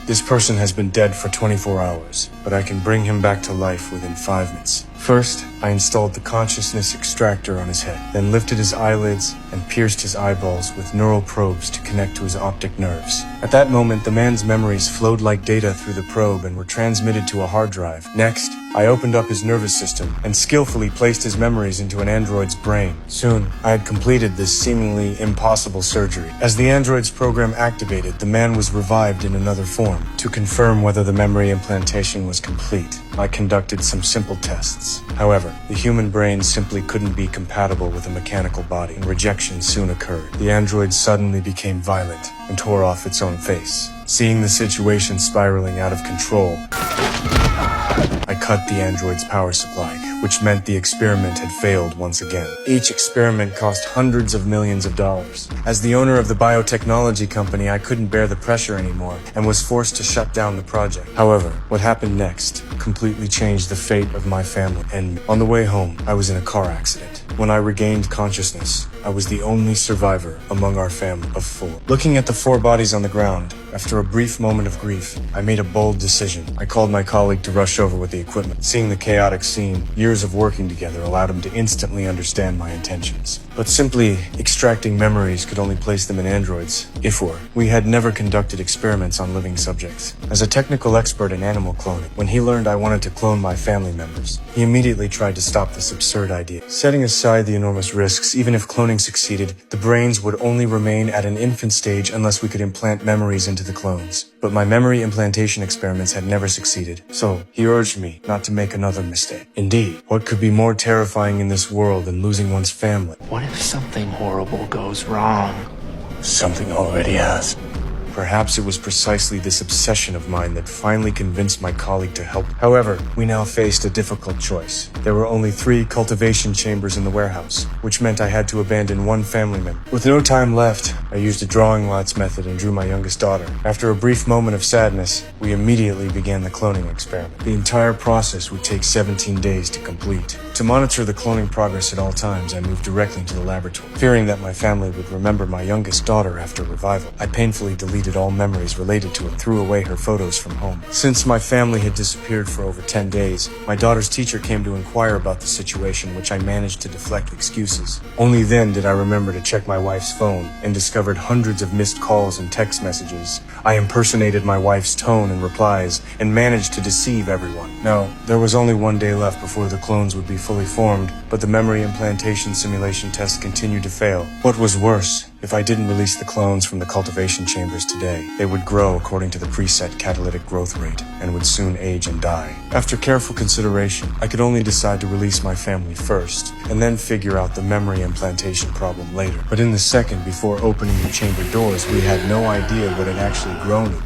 This person has been dead for 24 hours, but I can bring him back to life within 5 minutes. First, I installed the consciousness extractor on his head, then lifted his eyelids and pierced his eyeballs with neural probes to connect to his optic nerves. At that moment, the man's memories flowed like data through the probe and were transmitted to a hard drive. Next, I opened up his nervous system and skillfully placed his memories into an android's brain. Soon, I had completed this seemingly impossible surgery. As the android's program activated, the man was revived in another form. To confirm whether the memory implantation was complete, I conducted some simple tests. However, the human brain simply couldn't be compatible with a mechanical body, and rejection soon occurred. The android suddenly became violent and tore off its own face. Seeing the situation spiraling out of control, I cut the android's power supply, which meant the experiment had failed once again. Each experiment cost hundreds of millions of dollars. As the owner of the biotechnology company, I couldn't bear the pressure anymore and was forced to shut down the project. However, what happened next completely changed the fate of my family and me. On the way home, I was in a car accident. When I regained consciousness, I was the only survivor among our family of 4. Looking at the 4 bodies on the ground, after a brief moment of grief, I made a bold decision. I called my colleague to rush over with the equipment. Seeing the chaotic scene, years of working together allowed him to instantly understand my intentions. But simply extracting memories could only place them in androids. We had never conducted experiments on living subjects. As a technical expert in animal cloning, when he learned I wanted to clone my family members, he immediately tried to stop this absurd idea. Setting aside the enormous risks, even if cloning succeeded, the brains would only remain at an infant stage unless we could implant memories into the clones. But my memory implantation experiments had never succeeded, so he urged me not to make another mistake. Indeed, what could be more terrifying in this world than losing one's family? What if something horrible goes wrong? Something already has. Perhaps it was precisely this obsession of mine that finally convinced my colleague to help. However, we now faced a difficult choice. There were only 3 cultivation chambers in the warehouse, which meant I had to abandon 1 family member. With no time left, I used a drawing lots method and drew my youngest daughter. After a brief moment of sadness, we immediately began the cloning experiment. The entire process would take 17 days to complete. To monitor the cloning progress at all times, I moved directly to the laboratory. Fearing that my family would remember my youngest daughter after revival, I painfully deleted all memories related to it and threw away her photos from home. Since my family had disappeared for over 10 days, my daughter's teacher came to inquire about the situation, which I managed to deflect excuses. Only then did I remember to check my wife's phone and discovered hundreds of missed calls and text messages. I impersonated my wife's tone and replies and managed to deceive everyone. Now, there was only 1 day left before the clones would be fully formed, but the memory implantation simulation tests continued to fail. What was worse, if I didn't release the clones from the cultivation chambers today, they would grow according to the preset catalytic growth rate and would soon age and die. After careful consideration, I could only decide to release my family first, and then figure out the memory implantation problem later. But in the second before opening the chamber doors, we had no idea what had actually grown.